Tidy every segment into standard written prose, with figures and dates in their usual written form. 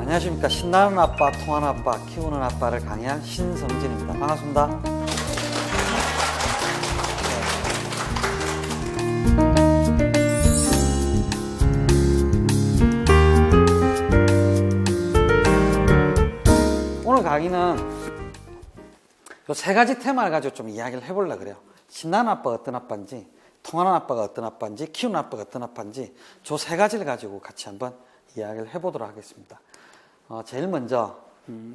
안녕하십니까. 신나는 아빠, 통하는 아빠, 키우는 아빠를 강의한 신성진입니다. 반갑습니다. 오늘 강의는 이 세 가지 테마를 가지고 좀 이야기를 해보려고 그래요. 신나는 아빠가 어떤 아빠인지, 통하는 아빠가 어떤 아빠인지, 키우는 아빠가 어떤 아빠인지, 저 세 가지를 가지고 같이 한번 이야기를 해보도록 하겠습니다. 제일 먼저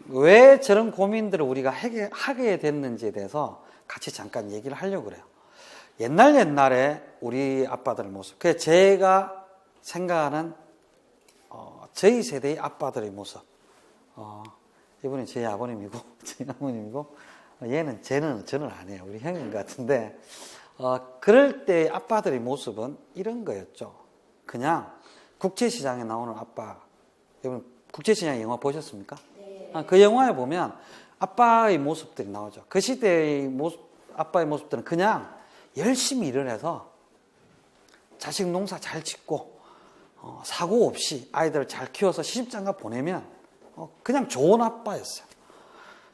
왜 저런 고민들을 우리가 하게 됐는지에 대해서 같이 잠깐 얘기를 하려고 그래요. 옛날에 우리 아빠들 모습, 그게 제가 생각하는 저희 세대의 아빠들의 모습. 이분이 저희 아버님이고 저희 어머님이고 얘는 저는 아니에요. 우리 형인 것 같은데 그럴 때 아빠들의 모습은 이런 거였죠. 그냥 국제시장에 나오는 아빠. 여러분 국제시장 영화 보셨습니까? 네. 그 영화에 보면 아빠의 모습들이 나오죠. 그 시대의 아빠의 모습들은 그냥 열심히 일을 해서 자식 농사 잘 짓고 사고 없이 아이들을 잘 키워서 시집장가 보내면 그냥 좋은 아빠였어요.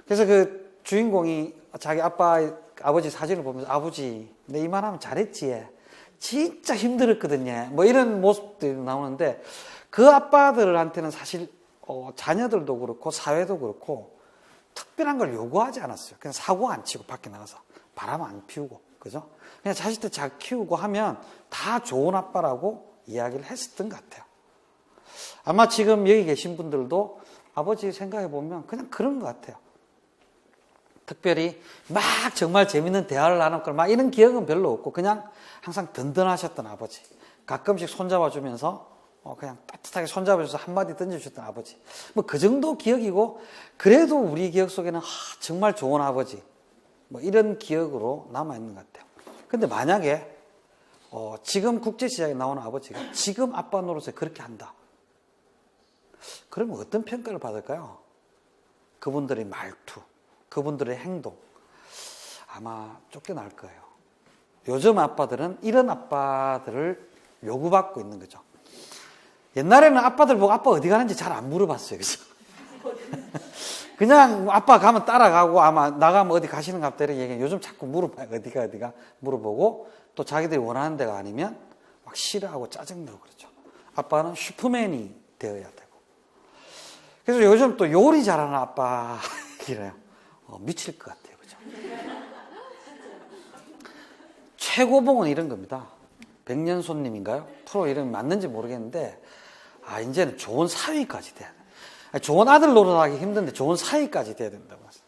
그래서 그 주인공이 자기 아버지 사진을 보면서 아버지 내 이만하면 잘했지 진짜 힘들었거든요. 뭐 이런 모습들이 나오는데 그 아빠들한테는 사실 자녀들도 그렇고 사회도 그렇고 특별한 걸 요구하지 않았어요. 그냥 사고 안 치고 밖에 나가서 바람 안 피우고 그죠? 그냥 자식들 잘 키우고 하면 다 좋은 아빠라고 이야기를 했었던 것 같아요. 아마 지금 여기 계신 분들도 아버지 생각해 보면 그냥 그런 것 같아요. 특별히 막 정말 재밌는 대화를 나눴고 막 이런 기억은 별로 없고 그냥 항상 든든하셨던 아버지. 가끔씩 손잡아주면서 그냥 따뜻하게 손잡아줘서 한마디 던져주셨던 아버지. 뭐 그 정도 기억이고 그래도 우리 기억 속에는 정말 좋은 아버지. 뭐 이런 기억으로 남아있는 것 같아요. 근데 만약에 지금 국제시장에 나오는 아버지가 지금 아빠 노릇에 그렇게 한다. 그러면 어떤 평가를 받을까요? 그분들의 말투, 그분들의 행동 아마 쫓겨날 거예요. 요즘 아빠들은 이런 아빠들을 요구받고 있는 거죠. 옛날에는 아빠들 보고 아빠 어디 가는지 잘 안 물어봤어요. 그래서 그냥 아빠 가면 따라가고 아마 나가면 어디 가시는 것 같다 이렇게 얘기해요. 요즘 자꾸 물어봐요. 어디가 물어보고 또 자기들이 원하는 데가 아니면 막 싫어하고 짜증나고 그러죠. 아빠는 슈퍼맨이 되어야 되고. 그래서 요즘 또 요리 잘하는 아빠 이래요. 미칠 것 같아요. 그죠? 최고봉은 이런 겁니다. 백년손님인가요? 프로 이름이 맞는지 모르겠는데 이제는 좋은 사위까지 돼야 돼. 좋은 아들 노릇하기 힘든데 좋은 사위까지 돼야 된다고 했어요.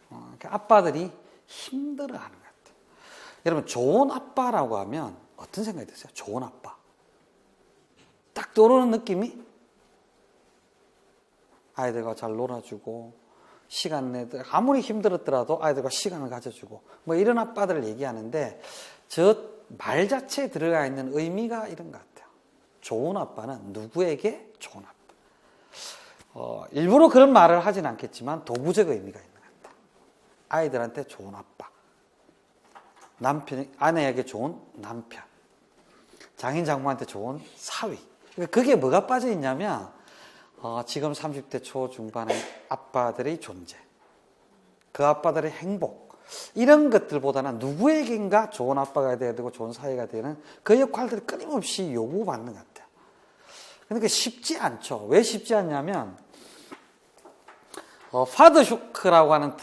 그러니까 아빠들이 힘들어하는 것 같아요. 여러분 좋은 아빠라고 하면 어떤 생각이 드세요? 좋은 아빠. 딱 떠오르는 느낌이 아이들과 잘 놀아주고 시간 내들 아무리 힘들었더라도 아이들과 시간을 가져주고 뭐 이런 아빠들을 얘기하는데 저 말 자체에 들어가 있는 의미가 이런 것 같아요. 좋은 아빠는 누구에게 좋은 아빠. 일부러 그런 말을 하진 않겠지만 도구적 의미가 있는 것 같아요. 아이들한테 좋은 아빠, 아내에게 좋은 남편, 장인 장모한테 좋은 사위. 그게 뭐가 빠져 있냐면 지금 30대 초중반의 아빠들의 존재, 그 아빠들의 행복 이런 것들보다는 누구에겐가 좋은 아빠가 돼야 되고 좋은 사위가 되는 그 역할들이 끊임없이 요구받는 것 같아요. 그러니까 쉽지 않죠. 왜 쉽지 않냐면 파더 쇼크라고 하는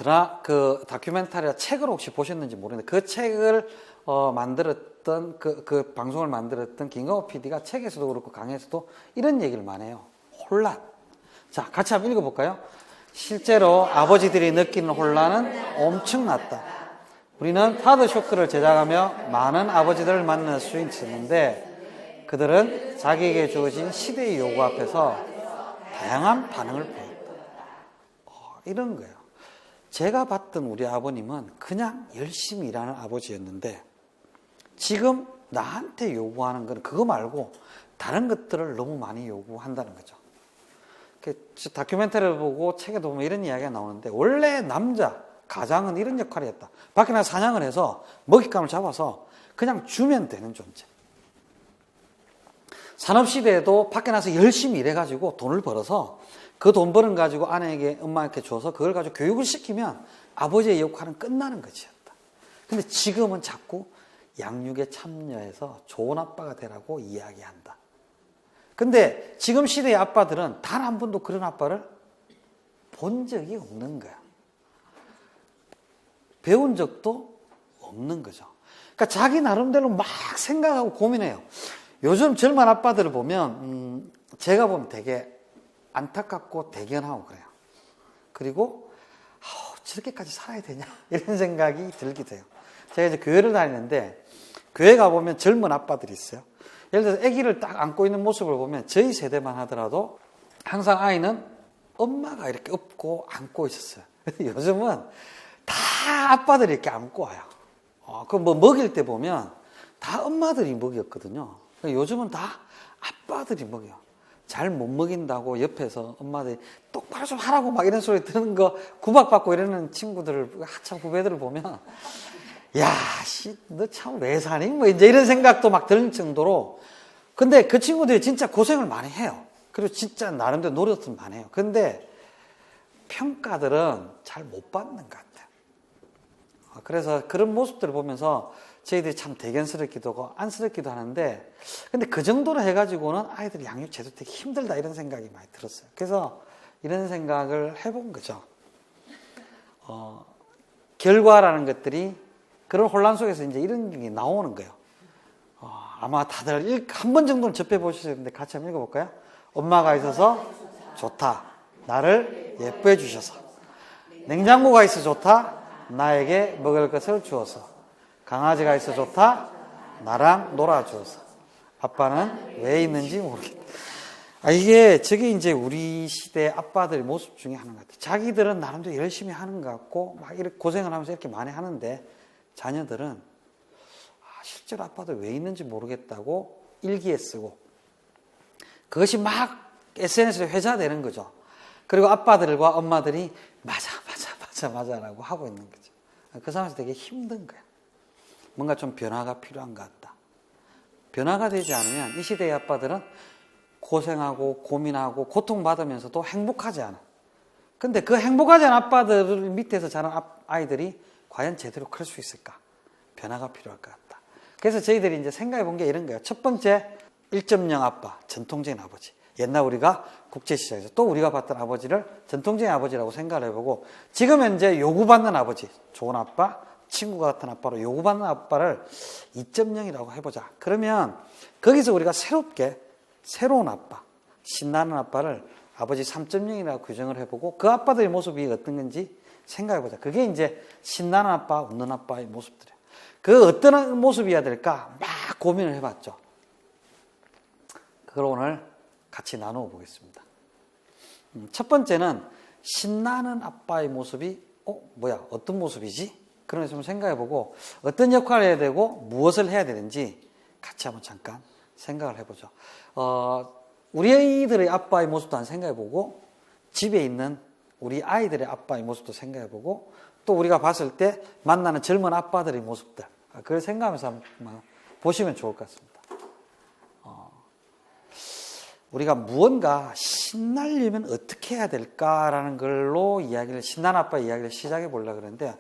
그 다큐멘터리나 책을 혹시 보셨는지 모르겠는데 그 책을 만들었던 그 방송을 만들었던 김광호 PD가 책에서도 그렇고 강의에서도 이런 얘기를 많이 해요. 혼란. 자, 같이 한번 읽어볼까요? 실제로 아버지들이 느끼는 혼란은 엄청났다. 우리는 파더 쇼크를 제작하며 많은 아버지들을 만날 수 있었는데 그들은 자기에게 주어진 시대의 요구 앞에서 다양한 반응을 보였다. 이런 거예요. 제가 봤던 우리 아버님은 그냥 열심히 일하는 아버지였는데 지금 나한테 요구하는 건 그거 말고 다른 것들을 너무 많이 요구한다는 거죠. 다큐멘터리를 보고 책에도 보면 이런 이야기가 나오는데 원래 남자, 가장은 이런 역할을 했다. 밖에 나가 사냥을 해서 먹잇감을 잡아서 그냥 주면 되는 존재. 산업시대에도 밖에 나서 열심히 일해가지고 돈을 벌어서 그 돈 버는 가지고 아내에게, 엄마한테 줘서 그걸 가지고 교육을 시키면 아버지의 역할은 끝나는 것이었다. 근데 지금은 자꾸 양육에 참여해서 좋은 아빠가 되라고 이야기한다. 근데 지금 시대의 아빠들은 단 한 번도 그런 아빠를 본 적이 없는 거야. 배운 적도 없는 거죠. 그러니까 자기 나름대로 막 생각하고 고민해요. 요즘 젊은 아빠들을 보면 제가 보면 되게 안타깝고 대견하고 그래요. 그리고 저렇게까지 살아야 되냐 이런 생각이 들기도 해요. 제가 이제 교회를 다니는데 교회 가보면 젊은 아빠들이 있어요. 예를 들어서 아기를 딱 안고 있는 모습을 보면 저희 세대만 하더라도 항상 아이는 엄마가 이렇게 업고 안고 있었어요. 요즘은 다 아빠들이 이렇게 안고 와요. 그 뭐 먹일 때 보면 다 엄마들이 먹였거든요. 요즘은 다 아빠들이 먹여. 잘 못 먹인다고 옆에서 엄마들이 똑바로 좀 하라고 막 이런 소리 듣는 거 구박받고 이러는 친구들을, 한참 후배들을 보면 야, 너 참 왜 사니? 뭐 이제 이런 생각도 막 드는 정도로. 근데 그 친구들이 진짜 고생을 많이 해요. 그리고 진짜 나름대로 노력도 많이 해요. 근데 평가들은 잘 못 받는 것 같아요. 그래서 그런 모습들을 보면서 저희들이 참 대견스럽기도 하고 안쓰럽기도 하는데, 근데 그 정도로 해가지고는 아이들 양육 제도 되게 힘들다 이런 생각이 많이 들었어요. 그래서 이런 생각을 해본 거죠. 결과라는 것들이 그런 혼란 속에서 이제 이런 게 나오는 거예요. 아마 다들 한 번 정도는 접해보셨는데 같이 한번 읽어볼까요? 엄마가 있어서 좋다. 나를 예뻐해 주셔서. 냉장고가 있어 좋다. 나에게 먹을 것을 주어서. 강아지가 있어 좋다. 나랑 놀아주어서. 아빠는 왜 있는지 모르겠다. 저게 이제 우리 시대 아빠들의 모습 중에 하나인 것 같아요. 자기들은 나름대로 열심히 하는 것 같고, 막 이렇게 고생을 하면서 이렇게 많이 하는데, 자녀들은 실제로 아빠들 왜 있는지 모르겠다고 일기에 쓰고, 그것이 막 SNS에 회자되는 거죠. 그리고 아빠들과 엄마들이 맞아라고 하고 있는 거죠. 그 상황에서 되게 힘든 거예요. 뭔가 좀 변화가 필요한 것 같다. 변화가 되지 않으면 이 시대의 아빠들은 고생하고 고민하고 고통받으면서도 행복하지 않아. 근데 그 행복하지 않은 아빠들 밑에서 자란 아이들이 과연 제대로 클 수 있을까? 변화가 필요할 것 같다. 그래서 저희들이 이제 생각해 본 게 이런 거예요. 첫 번째, 1.0 아빠, 전통적인 아버지. 옛날 우리가 국제시장에서 또 우리가 봤던 아버지를 전통적인 아버지라고 생각을 해보고, 지금 현재 요구받는 아버지, 좋은 아빠, 친구가 같은 아빠로 요구받는 아빠를 2.0이라고 해보자. 그러면 거기서 우리가 새로운 아빠, 신나는 아빠를 아버지 3.0이라고 규정을 해보고 그 아빠들의 모습이 어떤 건지 생각해보자. 그게 이제 신나는 아빠, 웃는 아빠의 모습들이에요. 그 어떤 모습이어야 될까 막 고민을 해봤죠. 그걸 오늘 같이 나누어 보겠습니다. 첫 번째는 신나는 아빠의 모습이 어떤 모습이지? 그런 걸 좀 생각해보고 어떤 역할을 해야 되고 무엇을 해야 되는지 같이 한번 잠깐 생각을 해보죠. 우리 아이들의 아빠의 모습도 한번 생각해보고 집에 있는 우리 아이들의 아빠의 모습도 생각해보고 또 우리가 봤을 때 만나는 젊은 아빠들의 모습들 그걸 생각하면서 한번 보시면 좋을 것 같습니다. 우리가 무언가 신나려면 어떻게 해야 될까라는 걸로 신나는 아빠 이야기를 시작해 보려고 그러는데,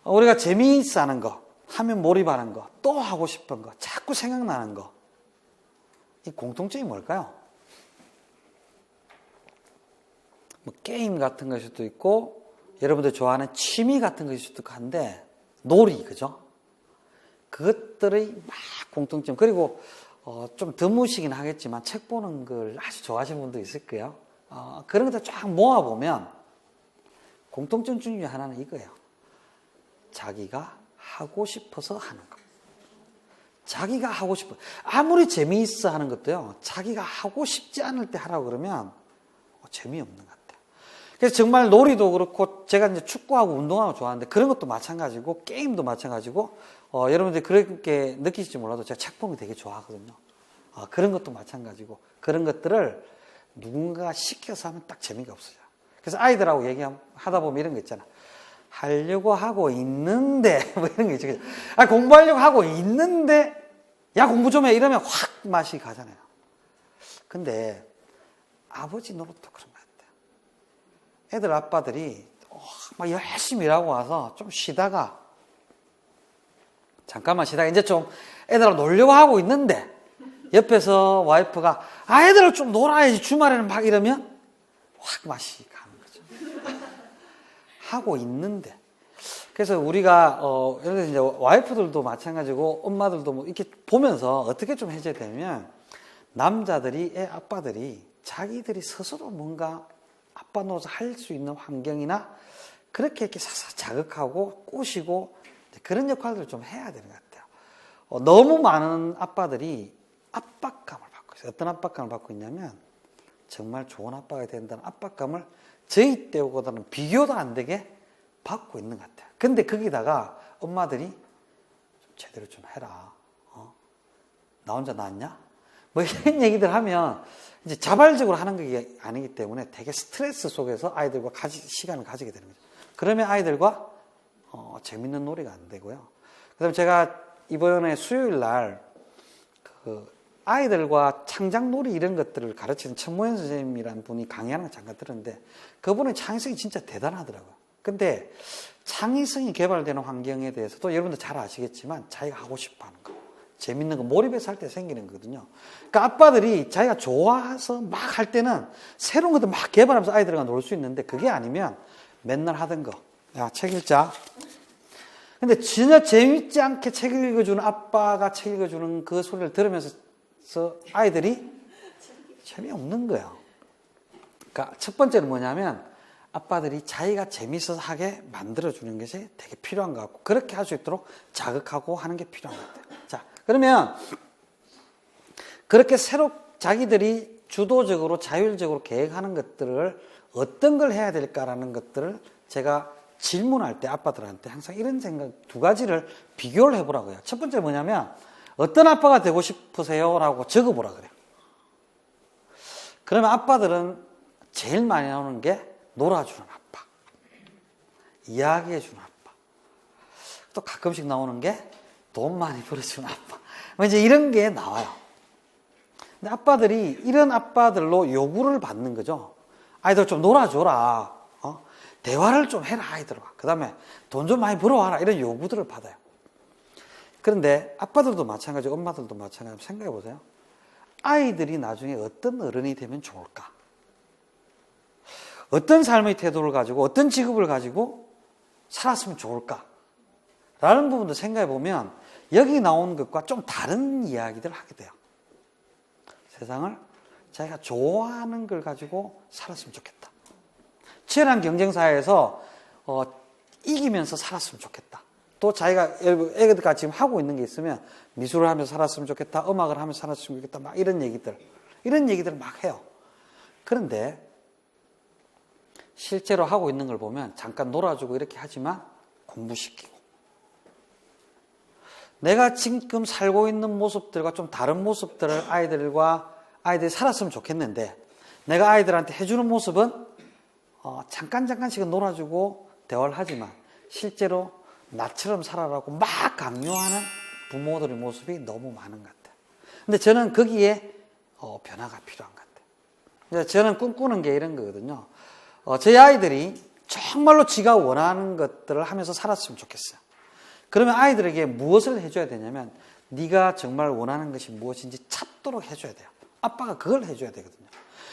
우리가 재미있어 하는 거, 하면 몰입하는 거, 또 하고 싶은 거, 자꾸 생각나는 거, 이 공통점이 뭘까요? 뭐 게임 같은 것일 수도 있고, 여러분들 좋아하는 취미 같은 것일 수도 있고 한데, 놀이, 그죠? 그것들의 막 공통점. 그리고 좀 드무시긴 하겠지만 책 보는 걸 아주 좋아하시는 분도 있을 거예요. 그런 것들 쫙 모아보면 공통점 중에 하나는 이거예요. 자기가 하고 싶어서 하는 거. 자기가 하고 싶어. 아무리 재미있어 하는 것도요. 자기가 하고 싶지 않을 때 하라고 그러면 재미없는 것 같아요. 그래서 정말 놀이도 그렇고 제가 이제 축구하고 운동하고 좋아하는데 그런 것도 마찬가지고 게임도 마찬가지고 여러분들이 그렇게 느끼실지 몰라도 제가 책 보는 거 되게 좋아하거든요. 그런 것도 마찬가지고 그런 것들을 누군가 시켜서 하면 딱 재미가 없어요. 그래서 아이들하고 얘기하다 보면 이런 거 있잖아. 하려고 하고 있는데 뭐 이런 거 있죠. 공부하려고 하고 있는데 야 공부 좀 해 이러면 확 맛이 가잖아요. 근데 아버지 노릇도 그런 것 같아요. 애들 아빠들이 막 열심히 일하고 와서 좀 쉬다가 잠깐만 쉬다가 이제 좀 애들하고 놀려고 하고 있는데 옆에서 와이프가 애들을 좀 놀아야지 주말에는 막 이러면 확 맛이 가는 거죠. 하고 있는데 그래서 우리가 예를 들어서 이제 와이프들도 마찬가지고 엄마들도 뭐 이렇게 보면서 어떻게 좀 해줘야 되면 남자들이 애 아빠들이 자기들이 스스로 뭔가 아빠 노릇을 할 수 있는 환경이나 그렇게 이렇게 사사 자극하고 꼬시고 그런 역할들을 좀 해야 되는 것 같아요. 너무 많은 아빠들이 압박감을 받고 있어요. 어떤 압박감을 받고 있냐면 정말 좋은 아빠가 된다는 압박감을 저희 때보다는 비교도 안 되게 받고 있는 것 같아요. 근데 거기다가 엄마들이 좀 제대로 좀 해라. 나 혼자 낳았냐? 뭐 이런 얘기들 하면 이제 자발적으로 하는 게 아니기 때문에 되게 스트레스 속에서 아이들과 시간을 가지게 되는 거죠. 그러면 아이들과 재밌는 놀이가 안 되고요. 그다음에 제가 이번에 수요일 날 아이들과 창작놀이 이런 것들을 가르치는 천모현 선생님이라는 분이 강의하는 걸 잠깐 들었는데 그분의 창의성이 진짜 대단하더라고요. 근데 창의성이 개발되는 환경에 대해서도 여러분들 잘 아시겠지만 자기가 하고 싶어 하는 거, 재밌는 거, 몰입해서 할 때 생기는 거거든요. 그러니까 아빠들이 자기가 좋아서 막 할 때는 새로운 것들 막 개발하면서 아이들과 놀 수 있는데 그게 아니면 맨날 하던 거, 야, 책 읽자. 근데 전혀 재밌지 않게 책 읽어주는 아빠가 책 읽어주는 그 소리를 들으면서 아이들이 재미없는 거예요. 그러니까 첫 번째는 뭐냐면 아빠들이 자기가 재밌어서 하게 만들어주는 것이 되게 필요한 것 같고 그렇게 할 수 있도록 자극하고 하는 게 필요한 것 같아요. 자, 그러면 그렇게 새로 자기들이 주도적으로 자율적으로 계획하는 것들을 어떤 걸 해야 될까라는 것들을 제가 질문할 때 아빠들한테 항상 이런 생각 두 가지를 비교를 해보라고 해요. 첫 번째 뭐냐면 어떤 아빠가 되고 싶으세요? 라고 적어보라 그래요. 그러면 아빠들은 제일 많이 나오는 게 놀아주는 아빠, 이야기해주는 아빠, 또 가끔씩 나오는 게 돈 많이 벌어주는 아빠, 뭐 이제 이런 게 나와요. 근데 아빠들이 이런 아빠들로 요구를 받는 거죠. 아이들 좀 놀아줘라, 대화를 좀 해라 아이들과, 그 다음에 돈 좀 많이 벌어와라, 이런 요구들을 받아요. 그런데 아빠들도 마찬가지고 엄마들도 마찬가지고 생각해 보세요. 아이들이 나중에 어떤 어른이 되면 좋을까? 어떤 삶의 태도를 가지고 어떤 직업을 가지고 살았으면 좋을까? 라는 부분도 생각해 보면 여기 나온 것과 좀 다른 이야기들을 하게 돼요. 세상을 자기가 좋아하는 걸 가지고 살았으면 좋겠다. 치열한 경쟁사회에서 이기면서 살았으면 좋겠다. 또 자기가 애들과 지금 하고 있는 게 있으면 미술을 하면서 살았으면 좋겠다. 음악을 하면서 살았으면 좋겠다. 막 이런 얘기들을 막 해요. 그런데 실제로 하고 있는 걸 보면 잠깐 놀아주고 이렇게 하지만 공부시키고 내가 지금 살고 있는 모습들과 좀 다른 모습들을 아이들이 살았으면 좋겠는데 내가 아이들한테 해주는 모습은 잠깐씩은 놀아주고 대화를 하지만 실제로 나처럼 살아라고 막 강요하는 부모들의 모습이 너무 많은 것 같아요. 근데 저는 거기에 변화가 필요한 것 같아요. 저는 꿈꾸는 게 이런 거거든요. 저희 아이들이 정말로 지가 원하는 것들을 하면서 살았으면 좋겠어요. 그러면 아이들에게 무엇을 해줘야 되냐면 네가 정말 원하는 것이 무엇인지 찾도록 해줘야 돼요. 아빠가 그걸 해줘야 되거든요.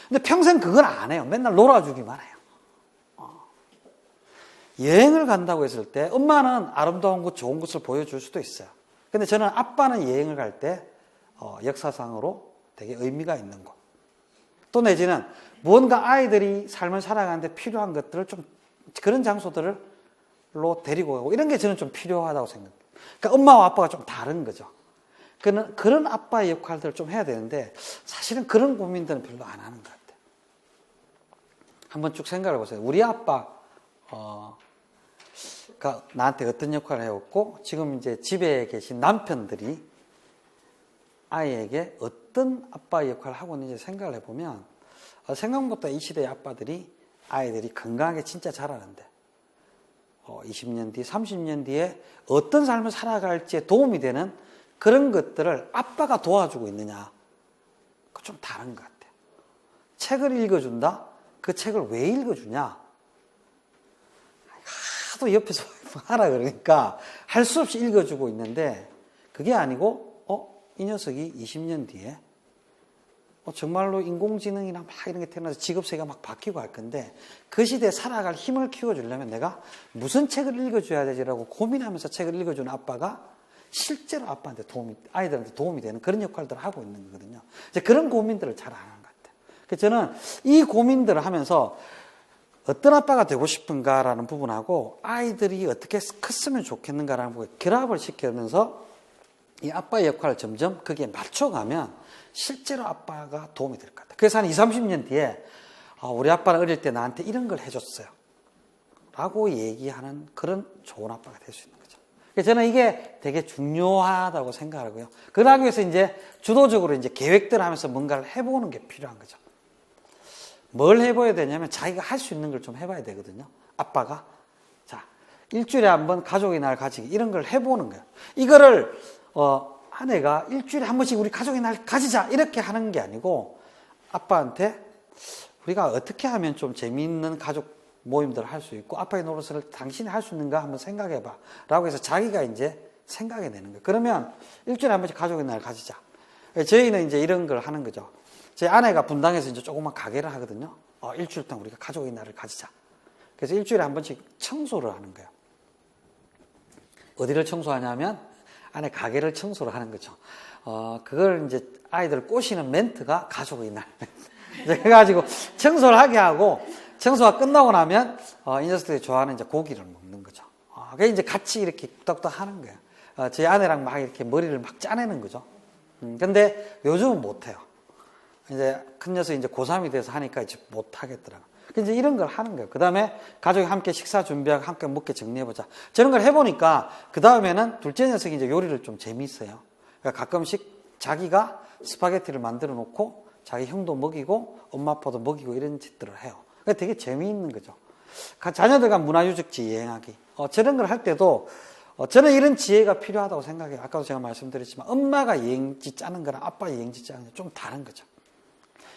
근데 평생 그걸 안 해요. 맨날 놀아주기만 해요. 여행을 간다고 했을 때 엄마는 아름다운 것, 좋은 것을 보여줄 수도 있어요. 근데 저는 아빠는 여행을 갈 때 역사상으로 되게 의미가 있는 곳, 또 내지는 무언가 아이들이 삶을 살아가는데 필요한 것들을 좀 그런 장소들로 데리고 가고 이런 게 저는 좀 필요하다고 생각해요. 그러니까 엄마와 아빠가 좀 다른 거죠. 그런 아빠의 역할들을 좀 해야 되는데 사실은 그런 고민들은 별로 안 하는 것 같아요. 한번 쭉 생각해 보세요. 우리 아빠 나한테 어떤 역할을 해왔고 지금 이제 집에 계신 남편들이 아이에게 어떤 아빠의 역할을 하고 있는지 생각을 해보면 생각보다 이 시대의 아빠들이 아이들이 건강하게 진짜 자라는데 20년 뒤, 30년 뒤에 어떤 삶을 살아갈지에 도움이 되는 그런 것들을 아빠가 도와주고 있느냐, 그건 좀 다른 것 같아요. 책을 읽어준다? 그 책을 왜 읽어주냐? 하도 옆에서 하라 그러니까 할 수 없이 읽어주고 있는데 그게 아니고 이 녀석이 20년 뒤에 정말로 인공지능이나 막 이런 게 태어나서 직업세계가 막 바뀌고 할 건데 그 시대에 살아갈 힘을 키워주려면 내가 무슨 책을 읽어줘야 되지라고 고민하면서 책을 읽어주는 아빠가 실제로 아이들한테 도움이 되는 그런 역할들을 하고 있는 거거든요. 이제 그런 고민들을 잘 안 하는 것 같아요. 그래서 저는 이 고민들을 하면서 어떤 아빠가 되고 싶은가라는 부분하고 아이들이 어떻게 컸으면 좋겠는가라는 부분에 결합을 시키면서 이 아빠의 역할을 점점 거기에 맞춰가면 실제로 아빠가 도움이 될 것 같아요. 그래서 한 20, 30년 뒤에 우리 아빠는 어릴 때 나한테 이런 걸 해줬어요 라고 얘기하는 그런 좋은 아빠가 될 수 있는 거죠. 그래서 저는 이게 되게 중요하다고 생각하고요. 그러기 위해서 이제 주도적으로 이제 계획들을 하면서 뭔가를 해보는 게 필요한 거죠. 뭘 해봐야 되냐면 자기가 할 수 있는 걸 좀 해봐야 되거든요. 아빠가 자 일주일에 한 번 가족의 날 가지기 이런 걸 해보는 거예요. 이거를 아내가 일주일에 한 번씩 우리 가족의 날 가지자 이렇게 하는 게 아니고 아빠한테 우리가 어떻게 하면 좀 재미있는 가족 모임들을 할 수 있고 아빠의 노릇을 당신이 할 수 있는가 한번 생각해봐 라고 해서 자기가 이제 생각해내는 거예요. 그러면 일주일에 한 번씩 가족의 날 가지자. 저희는 이제 이런 걸 하는 거죠. 제 아내가 분당에서 이제 조그만 가게를 하거든요. 일주일 동안 우리가 가족의 날을 가지자. 그래서 일주일에 한 번씩 청소를 하는 거예요. 어디를 청소하냐면 아내 가게를 청소를 하는 거죠. 그걸 이제 아이들 꼬시는 멘트가 가족의 날. 그래가지고 청소를 하게 하고 청소가 끝나고 나면 이 녀석들이 좋아하는 이제 고기를 먹는 거죠. 그래서 이제 같이 이렇게 뚝딱 하는 거예요. 저희 아내랑 막 이렇게 머리를 막 짜내는 거죠. 근데 요즘은 못해요. 이제 큰 녀석이 이제 고3이 돼서 하니까 이제 못하겠더라고요. 이제 이런 걸 하는 거예요. 그 다음에 가족이 함께 식사 준비하고 함께 먹게 정리해보자. 저런 걸 해보니까 그 다음에는 둘째 녀석이 이제 요리를 좀 재미있어요. 그러니까 가끔씩 자기가 스파게티를 만들어 놓고 자기 형도 먹이고 엄마 아빠도 먹이고 이런 짓들을 해요. 그러니까 되게 재미있는 거죠. 자녀들과 문화유적지 여행하기. 저런 걸 할 때도 저는 이런 지혜가 필요하다고 생각해요. 아까도 제가 말씀드렸지만 엄마가 여행지 짜는 거랑 아빠 여행지 짜는 게 좀 다른 거죠.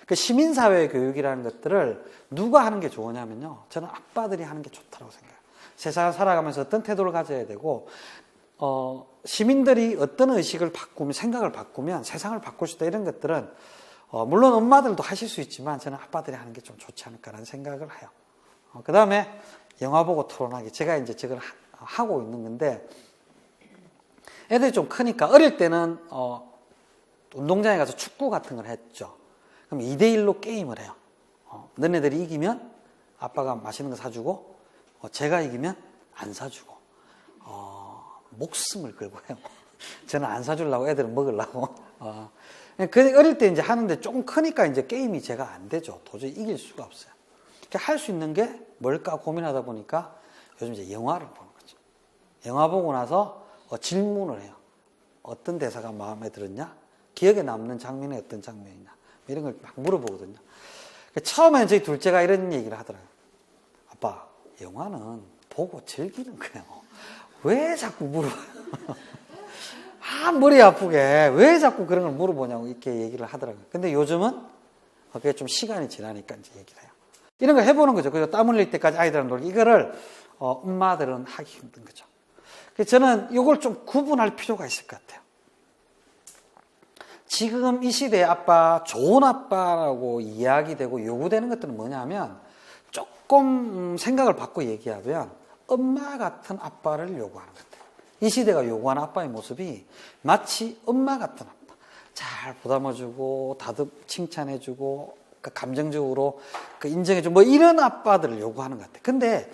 그 시민사회 교육이라는 것들을 누가 하는 게 좋으냐면요. 저는 아빠들이 하는 게 좋다고 생각해요. 세상을 살아가면서 어떤 태도를 가져야 되고, 시민들이 어떤 의식을 바꾸면, 생각을 바꾸면 세상을 바꿀 수 있다. 이런 것들은, 물론 엄마들도 하실 수 있지만 저는 아빠들이 하는 게 좀 좋지 않을까라는 생각을 해요. 그 다음에 영화 보고 토론하기. 제가 이제 저걸 하고 있는 건데, 애들이 좀 크니까 어릴 때는, 운동장에 가서 축구 같은 걸 했죠. 그럼 2대1로 게임을 해요. 너네들이 이기면 아빠가 맛있는 거 사주고, 제가 이기면 안 사주고, 목숨을 걸고 해요. 저는 안 사주려고 애들은 먹으려고. 어릴 때 이제 하는데 조금 크니까 이제 게임이 제가 안 되죠. 도저히 이길 수가 없어요. 할 수 있는 게 뭘까 고민하다 보니까 요즘 이제 영화를 보는 거죠. 영화 보고 나서 질문을 해요. 어떤 대사가 마음에 들었냐? 기억에 남는 장면이 어떤 장면이냐? 이런 걸 막 물어보거든요. 처음에는 저희 둘째가 이런 얘기를 하더라고요. 아빠, 영화는 보고 즐기는 거예요. 왜 자꾸 물어봐요? 머리 아프게 왜 자꾸 그런 걸 물어보냐고 이렇게 얘기를 하더라고요. 근데 요즘은 그게 좀 시간이 지나니까 이제 얘기를 해요. 이런 걸 해보는 거죠. 그리고 땀 흘릴 때까지 아이들은 놀기. 이거를 엄마들은 하기 힘든 거죠. 그래서 저는 이걸 좀 구분할 필요가 있을 것 같아요. 지금 이 시대의 아빠, 좋은 아빠라고 이야기되고 요구되는 것들은 뭐냐면 조금 생각을 바꿔 얘기하면 엄마 같은 아빠를 요구하는 것 같아요. 이 시대가 요구하는 아빠의 모습이 마치 엄마 같은 아빠. 잘 보담아주고 칭찬해주고 감정적으로 인정해주고 뭐 이런 아빠들을 요구하는 것 같아요. 근데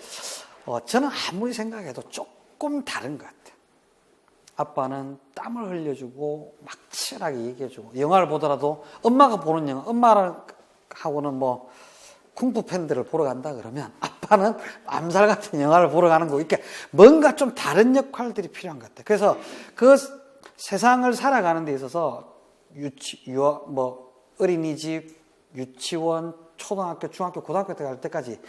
저는 아무리 생각해도 조금 다른 것 같아요. 아빠는 땀을 흘려주고 막 치열하게 얘기해주고 영화를 보더라도 엄마가 보는 영화 엄마하고는 뭐 쿵푸 팬들을 보러 간다 그러면 아빠는 암살 같은 영화를 보러 가는 거고 이렇게 뭔가 좀 다른 역할들이 필요한 것 같아요. 그래서 그 세상을 살아가는 데 있어서 어린이집, 유치원, 초등학교, 중학교, 고등학교 때 갈 때까지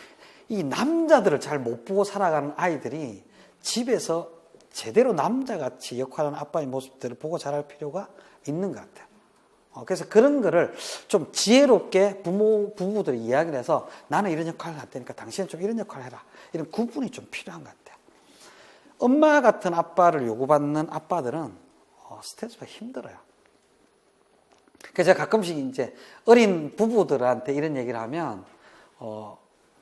이 남자들을 잘 못 보고 살아가는 아이들이 집에서 제대로 남자같이 역할하는 아빠의 모습들을 보고 자랄 필요가 있는 것 같아요. 그래서 그런 거를 좀 지혜롭게 부부들이 이야기를 해서 나는 이런 역할을 할 테니까 당신은 좀 이런 역할을 해라. 이런 구분이 좀 필요한 것 같아요. 엄마 같은 아빠를 요구받는 아빠들은 스트레스가 힘들어요. 그래서 제가 가끔씩 이제 어린 부부들한테 이런 얘기를 하면,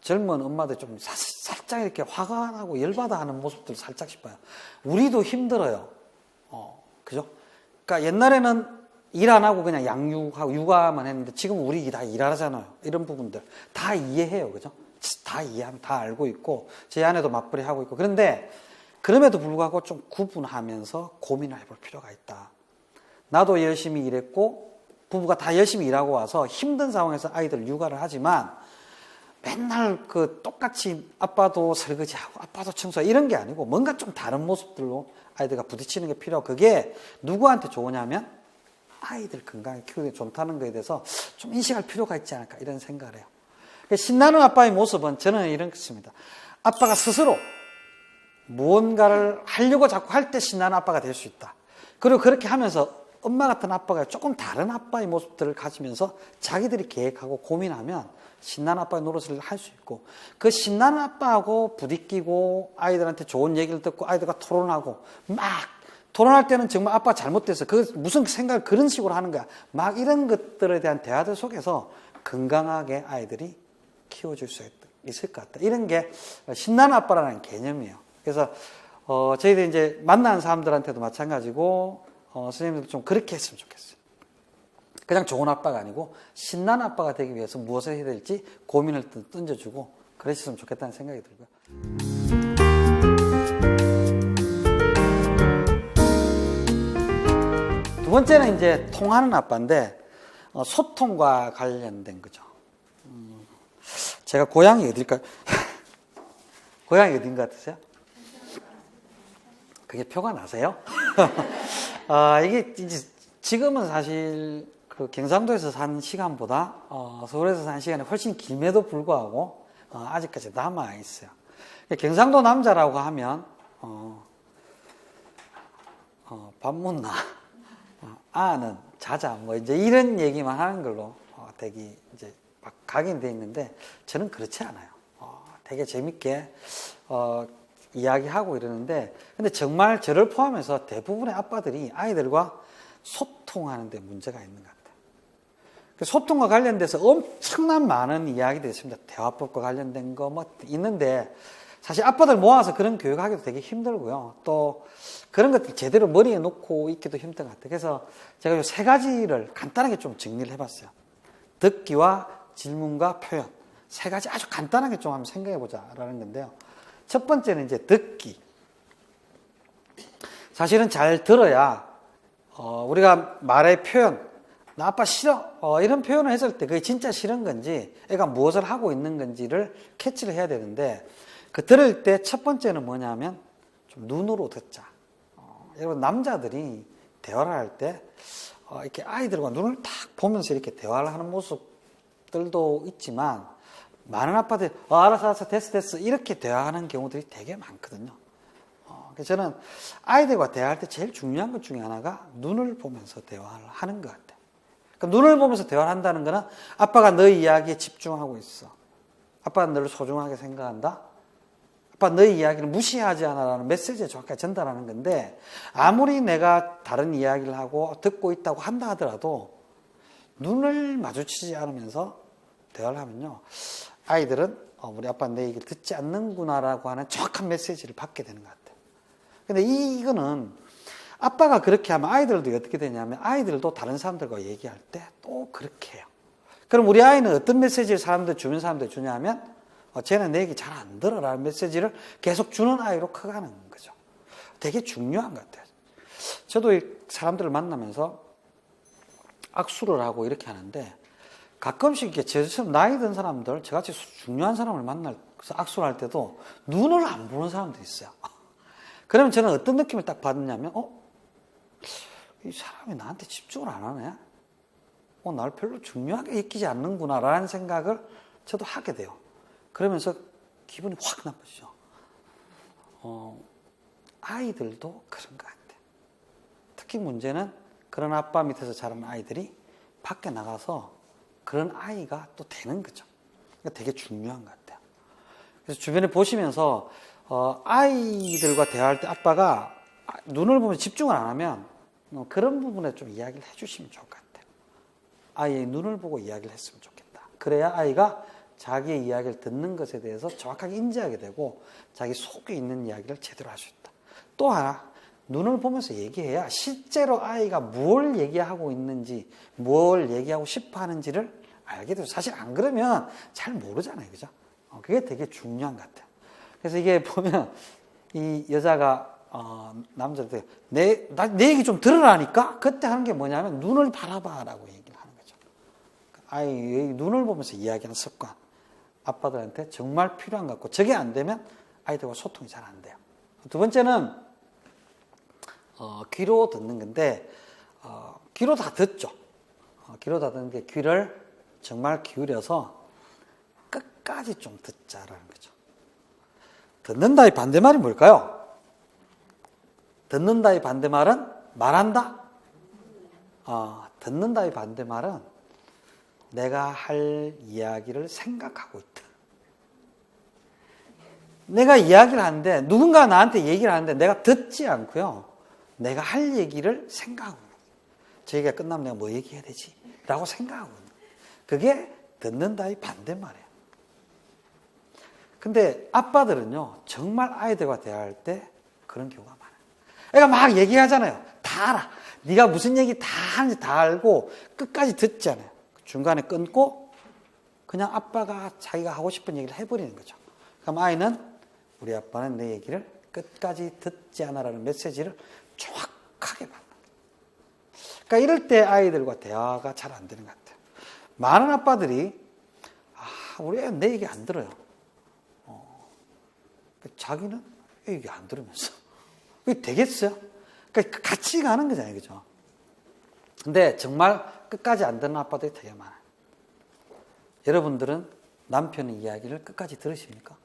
젊은 엄마들 좀 살짝 이렇게 화가 나고 열받아 하는 모습들 살짝 싶어요. 우리도 힘들어요. 그죠? 그러니까 옛날에는 일 안 하고 그냥 양육하고 육아만 했는데 지금 우리 다 일하잖아요. 이런 부분들 다 이해해요. 그죠? 다 이해하면 다 알고 있고 제 아내도 맞벌이 하고 있고 그런데 그럼에도 불구하고 좀 구분하면서 고민을 해볼 필요가 있다. 나도 열심히 일했고 부부가 다 열심히 일하고 와서 힘든 상황에서 아이들 육아를 하지만 맨날 똑같이 아빠도 설거지하고 아빠도 청소하고 이런 게 아니고 뭔가 좀 다른 모습들로 아이들과 부딪히는 게 필요하고 그게 누구한테 좋으냐면 아이들 건강에 키우는 게 좋다는 거에 대해서 좀 인식할 필요가 있지 않을까 이런 생각을 해요. 신나는 아빠의 모습은 저는 이런 것입니다. 아빠가 스스로 무언가를 하려고 자꾸 할 때 신나는 아빠가 될 수 있다. 그리고 그렇게 하면서 엄마 같은 아빠가 조금 다른 아빠의 모습들을 가지면서 자기들이 계획하고 고민하면 신나는 아빠의 노릇을 할 수 있고 그 신나는 아빠하고 부딪히고 아이들한테 좋은 얘기를 듣고 아이들과 토론하고 막 토론할 때는 정말 아빠 잘못돼서 무슨 생각을 그런 식으로 하는 거야. 막 이런 것들에 대한 대화들 속에서 건강하게 아이들이 키워줄 수 있을 것 같다. 이런 게 신나는 아빠라는 개념이에요. 그래서 저희들 이제 만나는 사람들한테도 마찬가지고 선생님들도 좀 그렇게 했으면 좋겠어요. 그냥 좋은 아빠가 아니고 신나는 아빠가 되기 위해서 무엇을 해야 될지 고민을 던져주고 그러셨으면 좋겠다는 생각이 들고요. 두 번째는 이제 통하는 아빠인데 소통과 관련된 거죠. 제가 고향이 어딜까요? 고향이 어딘 것 같으세요? 그게 표가 나세요? 이게 이제 지금은 사실 그 경상도에서 산 시간보다 서울에서 산 시간이 훨씬 김에도 불구하고 아직까지 남아 있어요. 경상도 남자라고 하면 밥 묻나, 아는 자자 뭐 이제 이런 얘기만 하는 걸로 되게 이제 막 각인돼 있는데 저는 그렇지 않아요. 되게 재밌게 이야기하고 이러는데 근데 정말 저를 포함해서 대부분의 아빠들이 아이들과 소통하는 데 문제가 있는 것 같아요. 소통과 관련돼서 엄청난 많은 이야기들이 있습니다. 대화법과 관련된 거 뭐 있는데 사실 아빠들 모아서 그런 교육하기도 되게 힘들고요. 또 그런 것들 제대로 머리에 놓고 있기도 힘든 것 같아요. 그래서 제가 이 세 가지를 간단하게 좀 정리를 해봤어요. 듣기와 질문과 표현. 세 가지 아주 간단하게 좀 한번 생각해보자라는 건데요. 첫 번째는 이제 듣기. 사실은 잘 들어야 우리가 말의 표현, 나 아빠 싫어 이런 표현을 했을 때 그게 진짜 싫은 건지 애가 무엇을 하고 있는 건지를 캐치를 해야 되는데 그 들을 때 첫 번째는 뭐냐면 좀 눈으로 듣자. 여러분 남자들이 대화를 할 때 이렇게 아이들과 눈을 딱 보면서 이렇게 대화를 하는 모습들도 있지만 많은 아빠들이 알았어 됐어 이렇게 대화하는 경우들이 되게 많거든요. 그래서 저는 아이들과 대화할 때 제일 중요한 것 중에 하나가 눈을 보면서 대화를 하는 것 같아요. 그러니까 눈을 보면서 대화를 한다는 거는 아빠가 너의 이야기에 집중하고 있어. 아빠는 너를 소중하게 생각한다. 아빠 너의 이야기를 무시하지 않아라는 메시지를 정확하게 전달하는 건데 아무리 내가 다른 이야기를 하고 듣고 있다고 한다 하더라도 눈을 마주치지 않으면서 대화를 하면요. 아이들은 우리 아빠는 내 얘기를 듣지 않는구나라고 하는 정확한 메시지를 받게 되는 것 같아요. 근데 이거는 아빠가 그렇게 하면 아이들도 어떻게 되냐면 아이들도 다른 사람들과 얘기할 때 또 그렇게 해요. 그럼 우리 아이는 어떤 메시지를 주변 사람들 주냐면 쟤는 내 얘기 잘 안 들어라는 메시지를 계속 주는 아이로 커가는 거죠. 되게 중요한 것 같아요. 저도 이 사람들을 만나면서 악수를 하고 이렇게 하는데 가끔씩 이렇게 저처럼 나이 든 사람들, 저같이 중요한 사람을 만나서 악수를 할 때도 눈을 안 보는 사람들이 있어요. 그러면 저는 어떤 느낌을 딱 받느냐면 이 사람이 나한테 집중을 안 하네? 날 별로 중요하게 여기지 않는구나 라는 생각을 저도 하게 돼요. 그러면서 기분이 확 나쁘죠. 아이들도 그런 것 같아요. 특히 문제는 그런 아빠 밑에서 자란 아이들이 밖에 나가서 그런 아이가 또 되는 거죠. 그러니까 되게 중요한 것 같아요. 그래서 주변에 보시면서 아이들과 대화할 때 아빠가 눈을 보면 집중을 안 하면 그런 부분에 좀 이야기를 해주시면 좋을 것 같아요. 아이의 눈을 보고 이야기를 했으면 좋겠다. 그래야 아이가 자기의 이야기를 듣는 것에 대해서 정확하게 인지하게 되고 자기 속에 있는 이야기를 제대로 할 수 있다. 또 하나, 눈을 보면서 얘기해야 실제로 아이가 뭘 얘기하고 있는지, 뭘 얘기하고 싶어 하는지를 알게 되죠. 사실 안 그러면 잘 모르잖아요. 그죠? 그게 되게 중요한 것 같아요. 그래서 이게 보면 이 여자가 남자한테 내 얘기 좀 들으라니까? 그때 하는 게 뭐냐면 눈을 바라봐라고 얘기를 하는 거죠. 아이의 눈을 보면서 이야기하는 습관. 아빠들한테 정말 필요한 것 같고 저게 안 되면 아이들과 소통이 잘 안 돼요. 두 번째는 귀로 듣는 건데 귀로 다 듣죠. 귀로 다 듣는 게 귀를 정말 기울여서 끝까지 좀 듣자라는 거죠. 듣는다의 반대말이 뭘까요? 듣는다의 반대말은 말한다? 듣는다의 반대말은 내가 할 이야기를 생각하고 있다. 내가 이야기를 하는데 누군가 나한테 얘기를 하는데 내가 듣지 않고요. 내가 할 얘기를 생각하고 있는 거예요. 저 얘기가 끝나면 내가 뭐 얘기해야 되지? 라고 생각하고 있는 거예요. 그게 듣는다의 반대말이에요. 근데 아빠들은요. 정말 아이들과 대화할 때 그런 경우가 많아요. 애가 막 얘기하잖아요. 다 알아. 네가 무슨 얘기 다 하는지 다 알고 끝까지 듣잖아요. 중간에 끊고 그냥 아빠가 자기가 하고 싶은 얘기를 해버리는 거죠. 그럼 아이는 우리 아빠는 내 얘기를 끝까지 듣지 않아라는 메시지를 정확하게 받는 거예요. 그러니까 이럴 때 아이들과 대화가 잘 안 되는 것 같아요. 많은 아빠들이 우리 애는 내 얘기 안 들어요. 자기는 애 얘기 안 들으면서 그게 되겠어요? 그러니까 같이 가는 거잖아요. 그죠? 근데 정말 끝까지 안 듣는 아빠들이 되게 많아요. 여러분들은 남편의 이야기를 끝까지 들으십니까?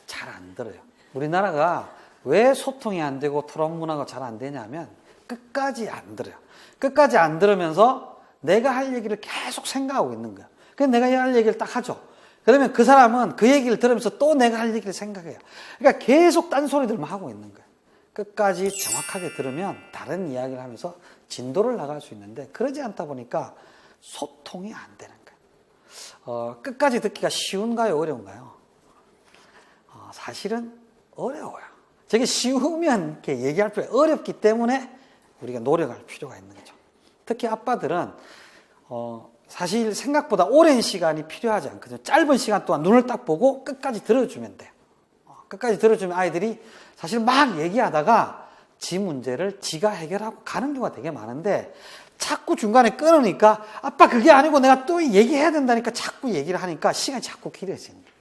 잘 안 들어요. 우리나라가 왜 소통이 안 되고 토론 문화가 잘 안 되냐면 끝까지 안 들어요. 끝까지 안 들으면서 내가 할 얘기를 계속 생각하고 있는 거야. 그래서 내가 할 얘기를 딱 하죠. 그러면 그 사람은 그 얘기를 들으면서 또 내가 할 얘기를 생각해요. 그러니까 계속 딴소리들만 하고 있는 거예요. 끝까지 정확하게 들으면 다른 이야기를 하면서 진도를 나갈 수 있는데 그러지 않다 보니까 소통이 안 되는 거예요. 끝까지 듣기가 쉬운가요? 어려운가요? 사실은 어려워요. 저게 쉬우면 이렇게 얘기할 필요 어렵기 때문에 우리가 노력할 필요가 있는 거죠. 특히 아빠들은 사실 생각보다 오랜 시간이 필요하지 않거든요. 짧은 시간 동안 눈을 딱 보고 끝까지 들어주면 돼요. 끝까지 들어주면 아이들이 사실 막 얘기하다가 지 문제를 지가 해결하고 가는 경우가 되게 많은데 자꾸 중간에 끊으니까 아빠 그게 아니고 내가 또 얘기해야 된다니까 자꾸 얘기를 하니까 시간이 자꾸 길어지는 거예요.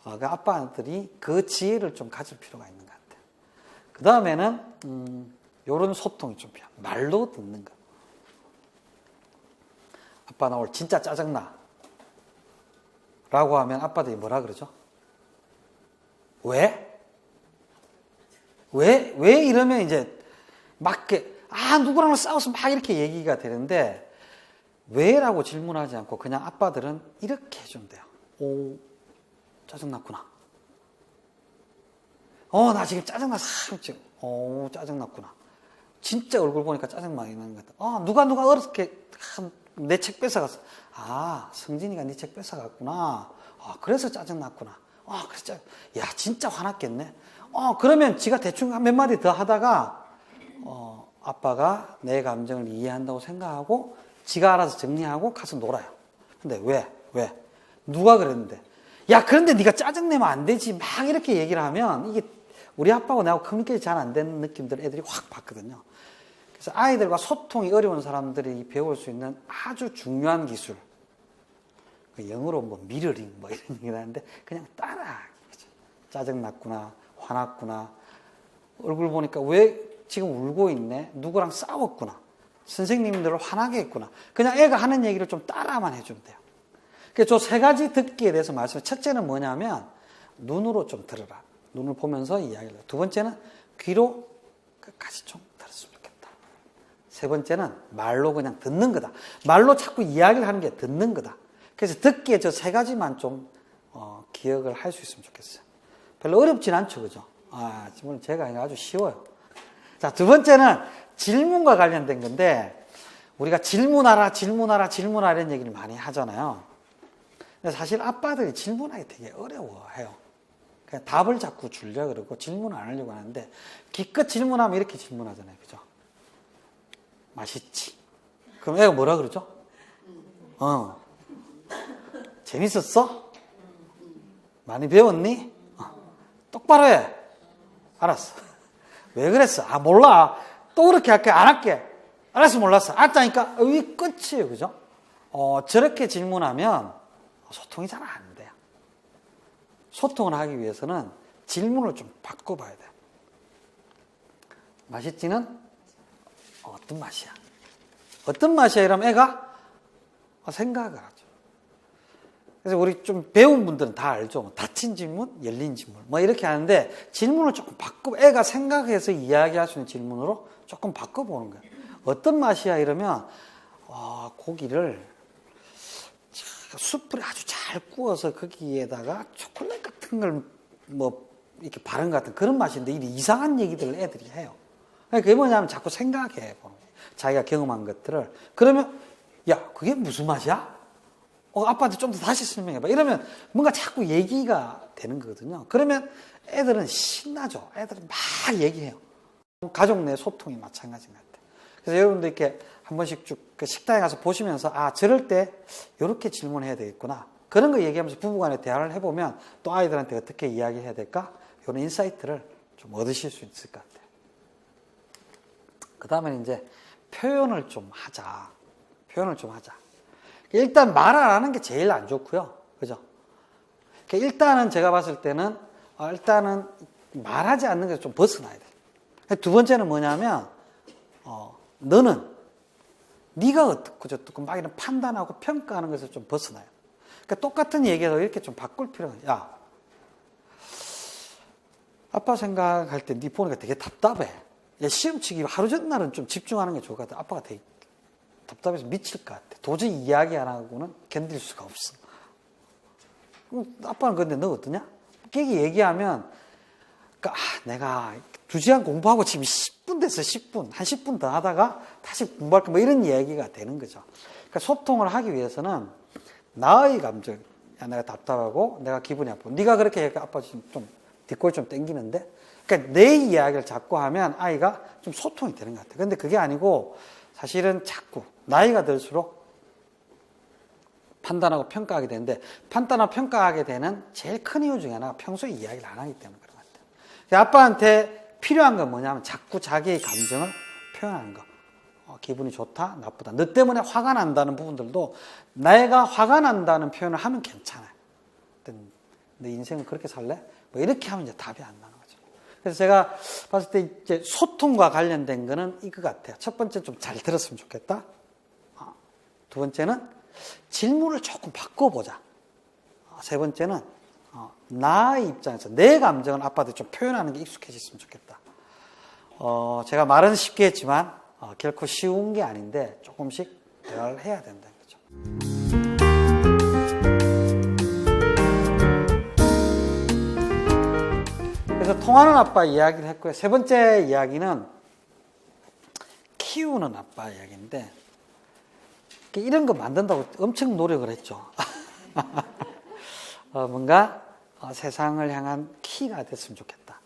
그러니까 아빠들이 그 지혜를 좀 가질 필요가 있는 것 같아요. 그 다음에는 이런 소통이 좀 필요해요. 말로 듣는 거. 아빠 나 오늘 진짜 짜증나 라고 하면 아빠들이 뭐라 그러죠? 왜 이러면 이제 막 누구랑 싸워서 막 이렇게 얘기가 되는데 왜라고 질문하지 않고 그냥 아빠들은 이렇게 해주면 돼요. 오, 짜증났구나. 나 지금 짜증나서 지금. 짜증났구나. 진짜 얼굴 보니까 짜증 많이 나는 것 같아. 누가 어렵게 내 책 뺏어갔어. 성진이가 네 책 뺏어갔구나. 그래서 짜증났구나. 그래서 야, 진짜 화났겠네. 그러면 지가 대충 몇 마디 더 하다가, 아빠가 내 감정을 이해한다고 생각하고, 지가 알아서 정리하고 가서 놀아요. 근데 왜? 누가 그랬는데? 야, 그런데 네가 짜증내면 안 되지. 막 이렇게 얘기를 하면, 이게 우리 아빠하고 나하고 커뮤니케이션이 잘 안 되는 느낌들을 애들이 확 받거든요. 그래서 아이들과 소통이 어려운 사람들이 배울 수 있는 아주 중요한 기술. 영어로 미러링 이런 얘기를 하는데 그냥 따라. 짜증났구나, 화났구나, 얼굴 보니까 왜 지금 울고 있네, 누구랑 싸웠구나, 선생님들을 화나게 했구나. 그냥 애가 하는 얘기를 좀 따라만 해주면 돼요. 그래서 저 세 가지 듣기에 대해서 말씀을, 첫째는 뭐냐면 눈으로 좀 들으라. 눈을 보면서 이야기를 해요. 두 번째는 귀로 끝까지 좀 들었으면 좋겠다. 세 번째는 말로 그냥 듣는 거다. 말로 자꾸 이야기를 하는 게 듣는 거다. 그래서 듣기에 저 세 가지만 좀 기억을 할 수 있으면 좋겠어요. 별로 어렵진 않죠, 그죠? 질문 제가 아주 쉬워요. 자, 두 번째는 질문과 관련된 건데, 우리가 질문하라 이런 얘기를 많이 하잖아요. 근데 사실 아빠들이 질문하기 되게 어려워해요. 그냥 답을 자꾸 주려고 그러고 질문을 안 하려고 하는데, 기껏 질문하면 이렇게 질문하잖아요, 그죠? 맛있지? 그럼 애가 뭐라 그러죠? 재밌었어? 많이 배웠니? 똑바로 해. 알았어. 왜 그랬어? 몰라. 또 그렇게 할게. 안 할게. 알았어, 몰랐어. 알았다니까. 이 끝이에요, 그죠? 저렇게 질문하면 소통이 잘 안 돼요. 소통을 하기 위해서는 질문을 좀 바꿔봐야 돼요. 맛있지는 어떤 맛이야? 어떤 맛이야? 이러면 애가 생각을 하죠. 그래서 우리 좀 배운 분들은 다 알죠. 닫힌 질문, 열린 질문. 이렇게 하는데 질문을 조금 애가 생각해서 이야기할 수 있는 질문으로 조금 바꿔보는 거예요. 어떤 맛이야? 이러면, 고기를 숯불에 아주 잘 구워서 거기에다가 초콜릿 같은 걸 이렇게 바른 것 같은 그런 맛인데 이상한 얘기들을 애들이 해요. 그게 뭐냐면 자꾸 생각해 보는 거예요. 자기가 경험한 것들을. 그러면, 야, 그게 무슨 맛이야? 아빠한테 좀 더 다시 설명해봐. 이러면 뭔가 자꾸 얘기가 되는 거거든요. 그러면 애들은 신나죠. 애들은 막 얘기해요. 가족 내 소통이 마찬가지인 것 같아요. 그래서 여러분들 이렇게 한 번씩 쭉 식당에 가서 보시면서 저럴 때 이렇게 질문해야 되겠구나. 그런 거 얘기하면서 부부간에 대화를 해보면 또 아이들한테 어떻게 이야기해야 될까? 이런 인사이트를 좀 얻으실 수 있을 것 같아요. 그 다음에 이제 표현을 좀 하자. 일단 말 안 하는 게 제일 안 좋고요. 그죠? 일단은 제가 봤을 때는, 일단은 말하지 않는 게 좀 벗어나야 돼. 두 번째는 뭐냐면, 너는, 네가 어떻고 저떻고 막 이런 판단하고 평가하는 것에서 좀 벗어나요. 그러니까 똑같은 얘기도 이렇게 좀 바꿀 필요가 있어요. 야, 아빠 생각할 때 네 보니까 되게 답답해. 야, 시험 치기 하루 전날은 좀 집중하는 게 좋을 것 같아. 아빠가 되게 답답해서 미칠 것 같아. 도저히 이야기 안 하고는 견딜 수가 없어. 아빠는 근데 너 어떠냐? 깨기 얘기하면, 내가 2시간 공부하고 지금 10분 됐어, 10분. 한 10분 더 하다가 다시 공부할까, 이런 얘기가 되는 거죠. 그러니까 소통을 하기 위해서는 나의 감정, 야, 내가 답답하고 내가 기분이 아프고, 네가 그렇게 하니까 아빠 좀 뒷골 좀 땡기는데, 그러니까 내 이야기를 자꾸 하면 아이가 좀 소통이 되는 것 같아요. 근데 그게 아니고 사실은 자꾸 나이가 들수록 판단하고 평가하게 되는데, 판단하고 평가하게 되는 제일 큰 이유 중에 하나가 평소에 이야기를 안 하기 때문에 그런 것 같아요. 아빠한테 필요한 건 뭐냐면 자꾸 자기의 감정을 표현하는 거. 기분이 좋다, 나쁘다. 너 때문에 화가 난다는 부분들도 내가 화가 난다는 표현을 하면 괜찮아요. 내 인생은 그렇게 살래? 이렇게 하면 이제 답이 안 나는 거죠. 그래서 제가 봤을 때 이제 소통과 관련된 거는 이거 같아요. 첫 번째 좀 잘 들었으면 좋겠다. 두 번째는 질문을 조금 바꿔보자. 세 번째는 나의 입장에서 내 감정을 아빠한테 좀 표현하는 게 익숙해졌으면 좋겠다. 제가 말은 쉽게 했지만 결코 쉬운 게 아닌데 조금씩 대화를 해야 된다는 거죠. 그래서 통하는 아빠 이야기를 했고요. 세 번째 이야기는 키우는 아빠 이야기인데, 이런 거 만든다고 엄청 노력을 했죠. 뭔가 세상을 향한 키가 됐으면 좋겠다.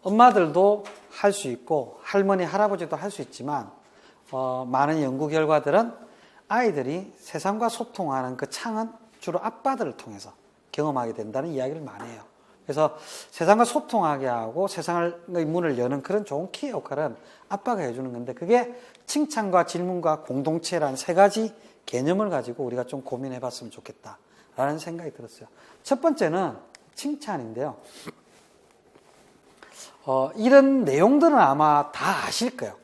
엄마들도 할 수 있고 할머니, 할아버지도 할 수 있지만 많은 연구 결과들은 아이들이 세상과 소통하는 그 창은 주로 아빠들을 통해서 경험하게 된다는 이야기를 많이 해요. 그래서 세상과 소통하게 하고 세상의 문을 여는 그런 좋은 키 역할은 아빠가 해주는 건데, 그게 칭찬과 질문과 공동체라는 세 가지 개념을 가지고 우리가 좀 고민해 봤으면 좋겠다라는 생각이 들었어요. 첫 번째는 칭찬인데요. 이런 내용들은 아마 다 아실 거예요.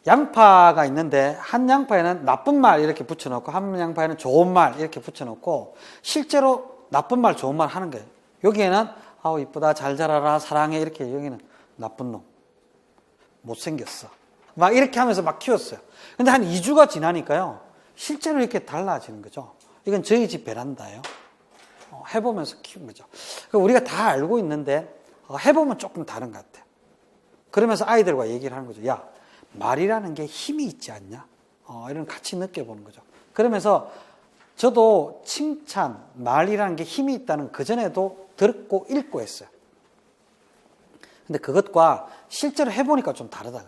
양파가 있는데 한 양파에는 나쁜 말 이렇게 붙여놓고 한 양파에는 좋은 말 이렇게 붙여놓고 실제로 나쁜 말 좋은 말 하는 거예요. 여기에는 이쁘다, 잘 자라라, 사랑해 이렇게, 여기는 나쁜 놈, 못생겼어, 막 이렇게 하면서 막 키웠어요. 근데 한 2주가 지나니까요. 실제로 이렇게 달라지는 거죠. 이건 저희 집 베란다예요. 해보면서 키운 거죠. 우리가 다 알고 있는데 해보면 조금 다른 것 같아요. 그러면서 아이들과 얘기를 하는 거죠. 야, 말이라는 게 힘이 있지 않냐? 이런 같이 느껴보는 거죠. 그러면서 저도 칭찬, 말이라는 게 힘이 있다는 그전에도 듣고 읽고 했어요. 근데 그것과 실제로 해보니까 좀 다르다.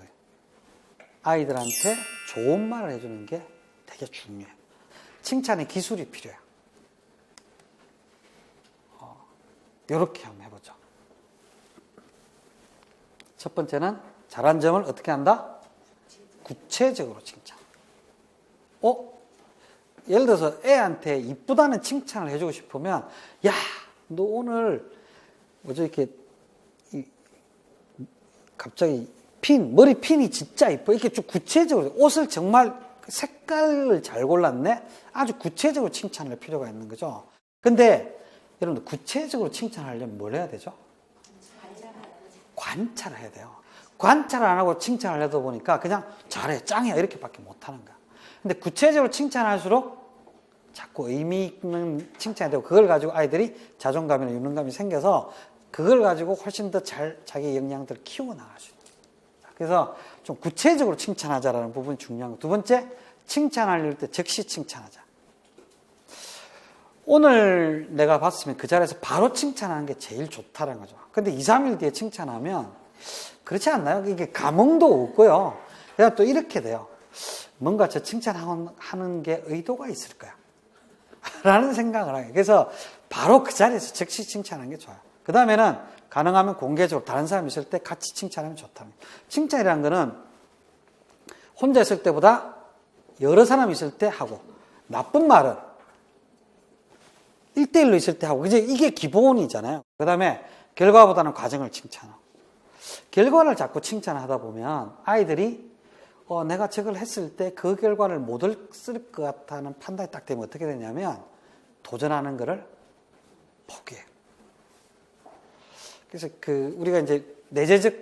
아이들한테 좋은 말을 해주는 게 되게 중요해요. 칭찬의 기술이 필요해요. 이렇게 한번 해보죠. 첫 번째는 잘한 점을 어떻게 한다? 구체적으로 칭찬. 예를 들어서 애한테 이쁘다는 칭찬을 해주고 싶으면, 야, 너 오늘 이렇게 갑자기 머리 핀이 진짜 이뻐. 이렇게 좀 구체적으로 옷을 정말 색깔을 잘 골랐네. 아주 구체적으로 칭찬할 필요가 있는 거죠. 근데 여러분들 구체적으로 칭찬하려면 뭘 해야 되죠? 관찰을 해야 돼요. 관찰을 안 하고 칭찬을 해도 보니까 그냥 잘해, 짱이야 이렇게밖에 못하는 거야. 근데 구체적으로 칭찬할수록 자꾸 의미 있는 칭찬이 되고 그걸 가지고 아이들이 자존감이나 유능감이 생겨서 그걸 가지고 훨씬 더 잘 자기 역량들을 키워 나갈 수 있어요. 그래서 좀 구체적으로 칭찬하자라는 부분이 중요한 거. 두 번째, 칭찬할 때 즉시 칭찬하자. 오늘 내가 봤으면 그 자리에서 바로 칭찬하는 게 제일 좋다는 거죠. 근데 2, 3일 뒤에 칭찬하면 그렇지 않나요? 이게 감흥도 없고요. 그냥 또 이렇게 돼요. 뭔가 저 칭찬하는 게 의도가 있을 거야. 라는 생각을 하게. 그래서 바로 그 자리에서 즉시 칭찬하는 게 좋아요. 그 다음에는 가능하면 공개적으로 다른 사람이 있을 때 같이 칭찬하면 좋답니다. 칭찬이라는 거는 혼자 있을 때보다 여러 사람이 있을 때 하고, 나쁜 말은 1대1로 있을 때 하고, 이게 기본이잖아요. 그 다음에 결과보다는 과정을 칭찬하고. 결과를 자꾸 칭찬하다 보면 아이들이 내가 저걸 했을 때 그 결과를 못 얻을 것 같다는 판단이 딱 되면 어떻게 되냐면 도전하는 거를 포기해요. 그래서 우리가 이제 내재적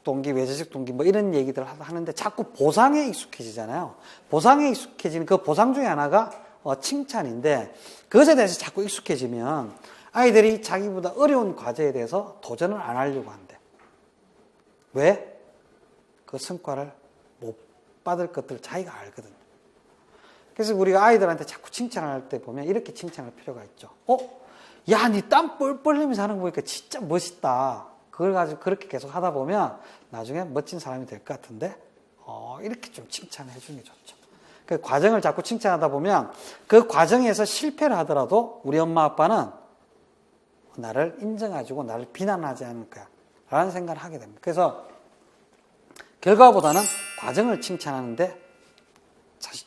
동기, 외재적 동기 뭐 이런 얘기들을 하는데 자꾸 보상에 익숙해지잖아요. 보상에 익숙해지는 그 보상 중에 하나가 칭찬인데 그것에 대해서 자꾸 익숙해지면 아이들이 자기보다 어려운 과제에 대해서 도전을 안 하려고 한대. 왜? 그 성과를 못 받을 것들을 자기가 알거든요. 그래서 우리가 아이들한테 자꾸 칭찬을 할 때 보면 이렇게 칭찬할 필요가 있죠. 야, 니 땀 뻘뻘 흘리면서 하는 거 보니까 진짜 멋있다. 그걸 가지고 그렇게 계속 하다 보면 나중에 멋진 사람이 될 것 같은데, 이렇게 좀 칭찬해 주는 게 좋죠. 그 과정을 자꾸 칭찬하다 보면 그 과정에서 실패를 하더라도 우리 엄마 아빠는 나를 인정해주고 나를 비난하지 않을 거야. 라는 생각을 하게 됩니다. 그래서 결과보다는 과정을 칭찬하는데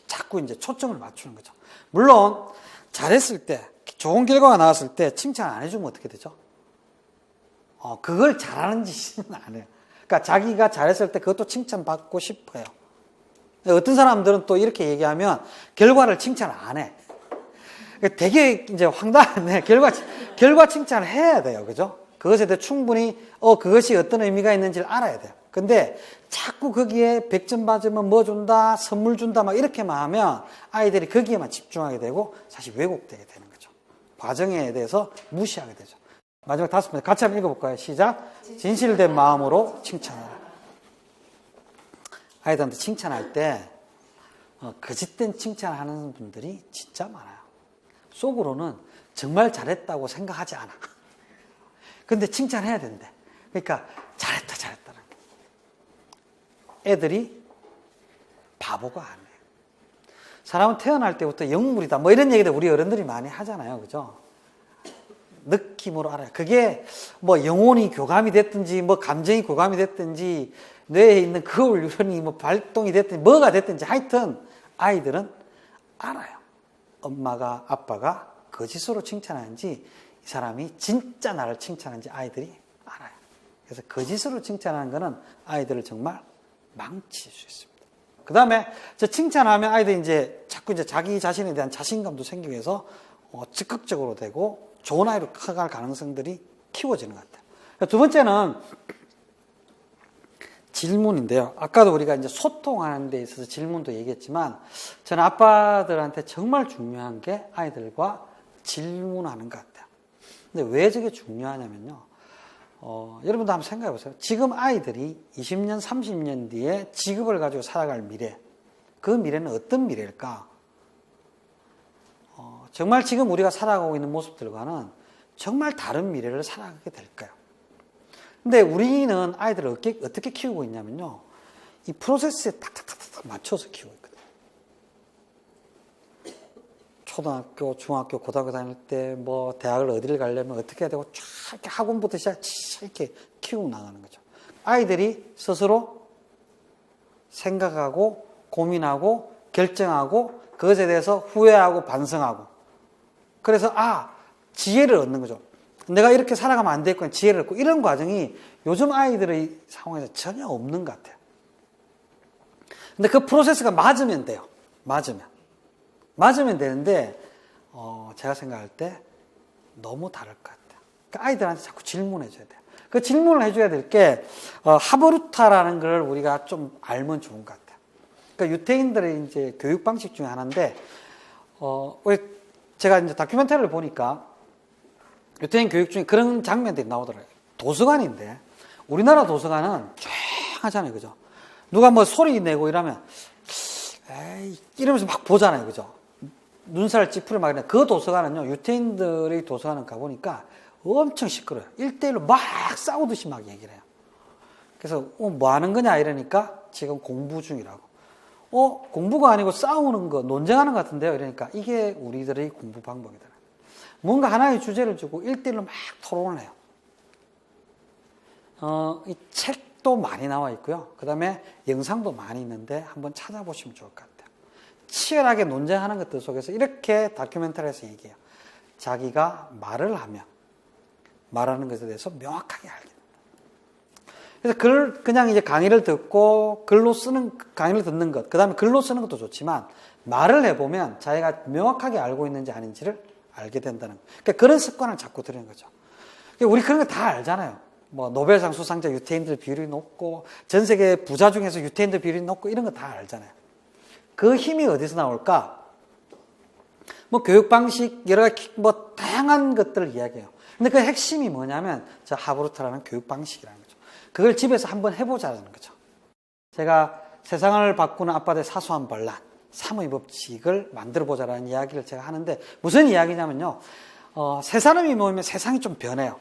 자꾸 이제 초점을 맞추는 거죠. 물론 잘했을 때, 좋은 결과가 나왔을 때 칭찬 안 해주면 어떻게 되죠? 그걸 잘하는 짓은 안 해요. 그러니까 자기가 잘했을 때 그것도 칭찬받고 싶어요. 어떤 사람들은 또 이렇게 얘기하면 결과를 칭찬 안 해. 되게 이제 황당한데 결과 칭찬을 해야 돼요. 그죠? 그것에 대해 충분히 그것이 어떤 의미가 있는지를 알아야 돼요. 근데 자꾸 거기에 100점 받으면 뭐 준다, 선물 준다 막 이렇게만 하면 아이들이 거기에만 집중하게 되고 사실 왜곡되게 되는 거죠. 과정에 대해서 무시하게 되죠. 마지막 5번째 같이 한번 읽어볼까요? 시작. 진실된 마음으로 칭찬하라. 아이들한테 칭찬할 때 거짓된 칭찬하는 분들이 진짜 많아요. 속으로는 정말 잘했다고 생각하지 않아. 근데 칭찬해야 된대. 그러니까 잘했다는 게. 애들이 바보가 아니에요. 사람은 태어날 때부터 영물이다 뭐 이런 얘기들 우리 어른들이 많이 하잖아요. 그죠? 느낌으로 알아요. 그게 뭐 영혼이 교감이 됐든지 뭐 감정이 교감이 됐든지 뇌에 있는 거울 유전이 뭐 발동이 됐든지 뭐가 됐든지 하여튼 아이들은 알아요. 엄마가 아빠가 거짓으로 칭찬하는지 이 사람이 진짜 나를 칭찬하는지 아이들이 알아요. 그래서 거짓으로 칭찬하는 거는 아이들을 정말 망칠 수 있습니다. 그 다음에 저 칭찬하면 아이들이 이제 자꾸 이제 자기 자신에 대한 자신감도 생기기 위해서 적극적으로 되고 좋은 아이로 커갈 가능성들이 키워지는 것 같아요. 두 번째는 질문인데요. 아까도 우리가 이제 소통하는 데 있어서 질문도 얘기했지만 저는 아빠들한테 정말 중요한 게 아이들과 질문하는 것 같아요. 근데 왜 저게 중요하냐면요. 여러분도 한번 생각해 보세요. 지금 아이들이 20년, 30년 뒤에 직업을 가지고 살아갈 미래, 그 미래는 어떤 미래일까? 정말 지금 우리가 살아가고 있는 모습들과는 정말 다른 미래를 살아가게 될까요? 근데 우리는 아이들을 어떻게 키우고 있냐면요. 이 프로세스에 탁탁탁탁 맞춰서 키우고 있거든요. 초등학교, 중학교, 고등학교 다닐 때 뭐 대학을 어디를 가려면 어떻게 해야 되고 쫙 이렇게 학원부터 시작 이렇게 키우고 나가는 거죠. 아이들이 스스로 생각하고 고민하고 결정하고 그것에 대해서 후회하고 반성하고 그래서 지혜를 얻는 거죠. 내가 이렇게 살아가면 안 되겠구나 지혜를 얻고 이런 과정이 요즘 아이들의 상황에서 전혀 없는 것 같아요. 근데 그 프로세스가 맞으면 돼요. 맞으면 되는데 제가 생각할 때 너무 다를 것 같아요. 그러니까 아이들한테 자꾸 질문해 줘야 돼요. 그 질문을 해줘야 될 게 하브루타라는 걸 우리가 좀 알면 좋은 것 같아요. 그러니까 유태인들의 이제 교육 방식 중에 하나인데 제가 이제 다큐멘터리를 보니까 유태인 교육 중에 그런 장면들이 나오더라고요. 도서관인데 우리나라 도서관은 조용하잖아요, 그죠? 누가 뭐 소리 내고 이러면 에이 이러면서 막 보잖아요, 그죠? 눈살 찌푸려 막 이러는데 그 도서관은요, 유태인들의 도서관은 가보니까 엄청 시끄러워요. 1대1로 막 싸우듯이 막 얘기를 해요. 그래서 뭐 하는 거냐 이러니까 지금 공부 중이라고. 공부가 아니고 싸우는 거, 논쟁하는 것 같은데요. 이러니까 이게 우리들의 공부 방법이더라. 뭔가 하나의 주제를 주고 1대1로 막 토론을 해요. 이 책도 많이 나와 있고요. 그 다음에 영상도 많이 있는데 한번 찾아보시면 좋을 것 같아요. 치열하게 논쟁하는 것들 속에서 이렇게 다큐멘터리에서 얘기해요. 자기가 말을 하면 말하는 것에 대해서 명확하게 알게 됩니다. 그래서 그냥 이제 강의를 듣고 강의를 듣는 것, 그 다음에 글로 쓰는 것도 좋지만 말을 해보면 자기가 명확하게 알고 있는지 아닌지를 알게 된다는 거예요. 그러니까 그런 습관을 자꾸 들이는 거죠. 우리 그런 거 다 알잖아요. 뭐 노벨상 수상자 유태인들 비율이 높고 전 세계 부자 중에서 유태인들 비율이 높고 이런 거 다 알잖아요. 그 힘이 어디서 나올까? 뭐 교육 방식 여러 가지 뭐 다양한 것들을 이야기해요. 근데 그 핵심이 뭐냐면 하브루타라는 교육 방식이라는 거죠. 그걸 집에서 한번 해보자는 거죠. 제가 세상을 바꾸는 아빠들의 사소한 반란, 사무의 법칙을 만들어보자라는 이야기를 제가 하는데 무슨 이야기냐면요. 세 사람이 모이면 세상이 좀 변해요.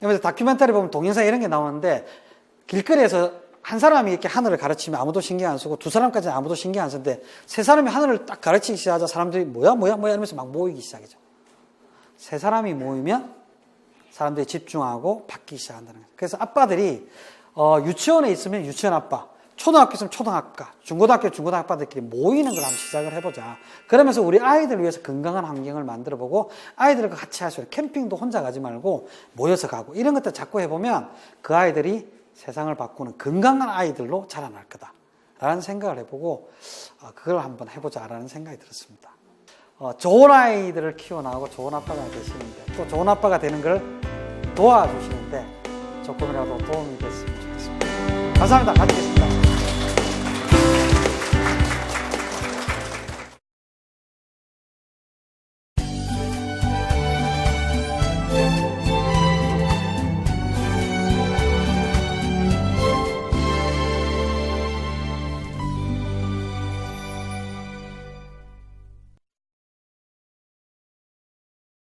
그래서 다큐멘터리 보면 동영상 이런 게 나오는데 길거리에서 한 사람이 이렇게 하늘을 가르치면 아무도 신경 안 쓰고 두 사람까지는 아무도 신경 안 쓰는데 세 사람이 하늘을 딱 가르치기 시작하자 사람들이 뭐야 이러면서 막 모이기 시작이죠. 세 사람이 모이면 사람들이 집중하고 바뀌기 시작한다는 거예요. 그래서 아빠들이 유치원에 있으면 유치원 아빠, 초등학교 있으면 초등학과, 중고등학교 아빠들끼리 모이는 걸 한번 시작을 해보자. 그러면서 우리 아이들을 위해서 건강한 환경을 만들어보고 아이들과 같이 할 수 있는 캠핑도 혼자 가지 말고 모여서 가고 이런 것들 자꾸 해보면 그 아이들이 세상을 바꾸는 건강한 아이들로 자라날 거다라는 생각을 해보고 그걸 한번 해보자라는 생각이 들었습니다. 좋은 아이들을 키워나가고 좋은 아빠가 되시는데 또 좋은 아빠가 되는 걸 도와주시는데 조금이라도 도움이 됐으면 좋겠습니다. 감사합니다. 가지겠습니다.